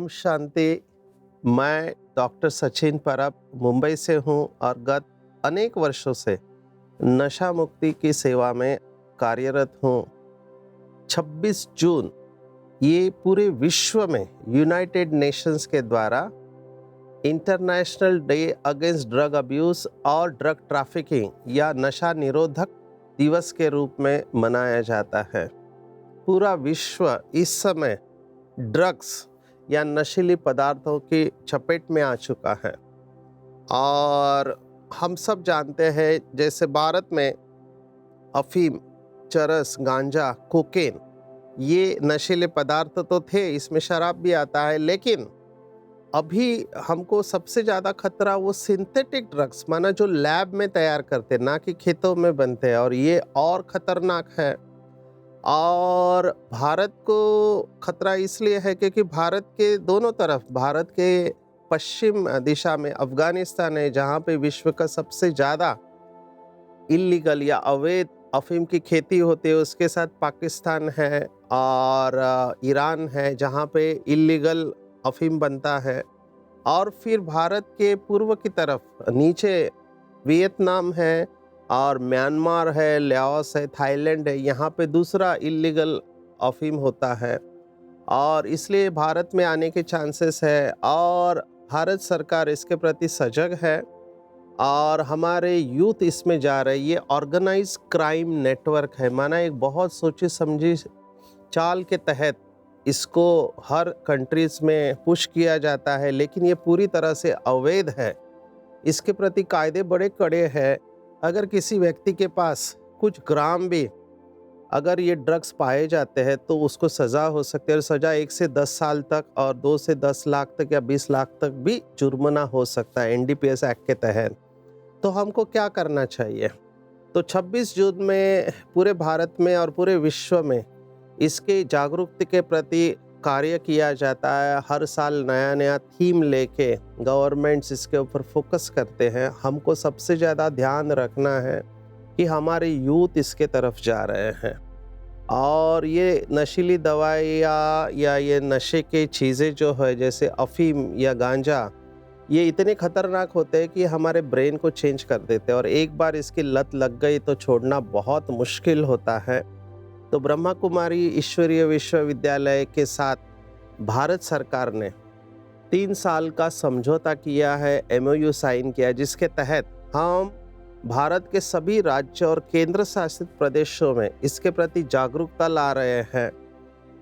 ओम शांति। मैं डॉक्टर सचिन परब मुंबई से हूँ और गत अनेक वर्षों से नशा मुक्ति की सेवा में कार्यरत हूँ। 26 जून ये पूरे विश्व में यूनाइटेड नेशंस के द्वारा international day against drug abuse और ड्रग ट्रैफिकिंग या नशा निरोधक दिवस के रूप में मनाया जाता है। पूरा विश्व इस समय ड्रग्स या नशीली पदार्थों की चपेट में आ चुका है और हम सब जानते हैं जैसे भारत में अफीम, चरस, गांजा, कोकेन ये नशीले पदार्थ तो थे, इसमें शराब भी आता है, लेकिन अभी हमको सबसे ज़्यादा खतरा वो सिंथेटिक ड्रग्स माना जो लैब में तैयार करते ना कि खेतों में बनते हैं, और ये और खतरनाक है। और भारत को खतरा इसलिए है क्योंकि भारत के दोनों तरफ, भारत के पश्चिम दिशा में अफगानिस्तान है जहाँ पे विश्व का सबसे ज़्यादा इल्लीगल या अवैध अफीम की खेती होती है, उसके साथ पाकिस्तान है और ईरान है जहाँ पे इल्लीगल अफीम बनता है। और फिर भारत के पूर्व की तरफ नीचे वियतनाम है और म्यांमार है, लाओस है, थाईलैंड है, यहाँ पे दूसरा इल्लीगल अफीम होता है और इसलिए भारत में आने के चांसेस है। और भारत सरकार इसके प्रति सजग है और हमारे यूथ इसमें जा रहे। ये ऑर्गेनाइज क्राइम नेटवर्क है, माना एक बहुत सोची समझी चाल के तहत इसको हर कंट्रीज में पुश किया जाता है, लेकिन ये पूरी तरह से अवैध है। इसके प्रति कायदे बड़े कड़े हैं। अगर किसी व्यक्ति के पास कुछ ग्राम भी अगर ये ड्रग्स पाए जाते हैं तो उसको सज़ा हो सकती है, और सज़ा 1 से 10 साल तक और 2 से 10 लाख तक या 20 लाख तक भी जुर्माना हो सकता है एनडीपीएस एक्ट के तहत। तो हमको क्या करना चाहिए? तो 26 जून में पूरे भारत में और पूरे विश्व में इसके जागरूकता के प्रति कार्य किया जाता है। हर साल नया नया थीम लेके गवर्नमेंट्स इसके ऊपर फोकस करते हैं। हमको सबसे ज़्यादा ध्यान रखना है कि हमारे यूथ इसके तरफ जा रहे हैं और ये नशीली दवाइयाँ या ये नशे की चीज़ें जो है जैसे अफीम या गांजा, ये इतने खतरनाक होते हैं कि हमारे ब्रेन को चेंज कर देते हैं और एक बार इसकी लत लग गई तो छोड़ना बहुत मुश्किल होता है। तो ब्रह्मा कुमारी ईश्वरीय विश्वविद्यालय के साथ भारत सरकार ने 3 साल का समझौता किया है, एमओयू साइन किया, जिसके तहत हम भारत के सभी राज्य और केंद्र शासित प्रदेशों में इसके प्रति जागरूकता ला रहे हैं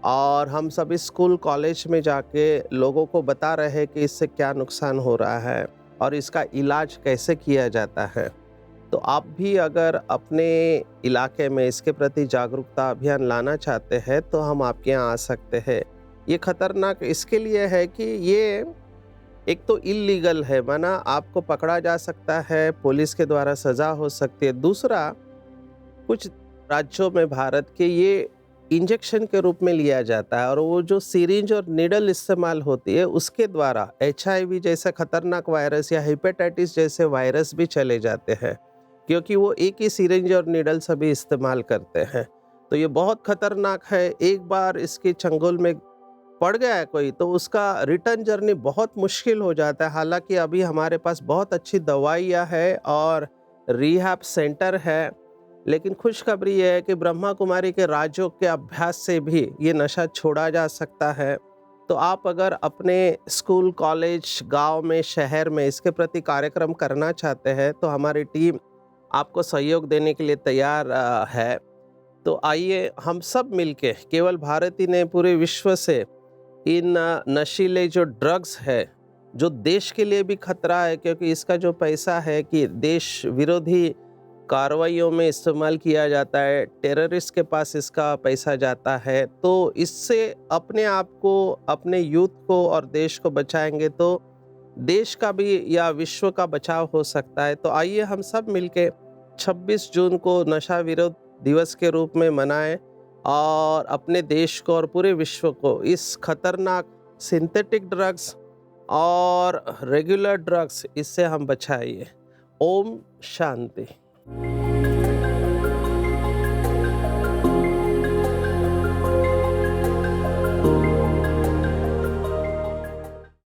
और हम सभी स्कूल कॉलेज में जाके लोगों को बता रहे हैं कि इससे क्या नुकसान हो रहा है और इसका इलाज कैसे किया जाता है। तो आप भी अगर अपने इलाके में इसके प्रति जागरूकता अभियान लाना चाहते हैं तो हम आपके यहाँ आ सकते हैं। ये खतरनाक इसके लिए है कि ये एक तो इल्लीगल है, माना आपको पकड़ा जा सकता है, पुलिस के द्वारा सज़ा हो सकती है। दूसरा, कुछ राज्यों में भारत के ये इंजेक्शन के रूप में लिया जाता है और वो जो सिरिंज और नीडल इस्तेमाल होती है उसके द्वारा एचआईवी जैसे खतरनाक वायरस या हेपेटाइटिस जैसे वायरस भी चले जाते हैं, क्योंकि वो एक ही सिरिंज और नीडल सभी इस्तेमाल करते हैं। तो ये बहुत खतरनाक है। एक बार इसके चंगुल में पड़ गया है कोई तो उसका रिटर्न जर्नी बहुत मुश्किल हो जाता है। हालांकि अभी हमारे पास बहुत अच्छी दवाइयाँ है और रिहैब सेंटर है, लेकिन खुशखबरी ये है कि ब्रह्मा कुमारी के राजयोग के अभ्यास से भी ये नशा छोड़ा जा सकता है। तो आप अगर अपने स्कूल, कॉलेज, गांव में, शहर में इसके प्रति कार्यक्रम करना चाहते हैं तो हमारी टीम आपको सहयोग देने के लिए तैयार है। तो आइए हम सब मिलके, केवल भारत ही नहीं पूरे विश्व से इन नशीले जो ड्रग्स है, जो देश के लिए भी खतरा है क्योंकि इसका जो पैसा है कि देश विरोधी कार्रवाइयों में इस्तेमाल किया जाता है, टेररिस्ट के पास इसका पैसा जाता है। तो इससे अपने आप को, अपने यूथ को और देश को बचाएंगे तो देश का भी या विश्व का बचाव हो सकता है। तो आइए हम सब मिलके 26 जून को नशा विरोध दिवस के रूप में मनाएं और अपने देश को और पूरे विश्व को इस खतरनाक सिंथेटिक ड्रग्स और रेगुलर ड्रग्स इससे हम बचाइए। ओम शांति।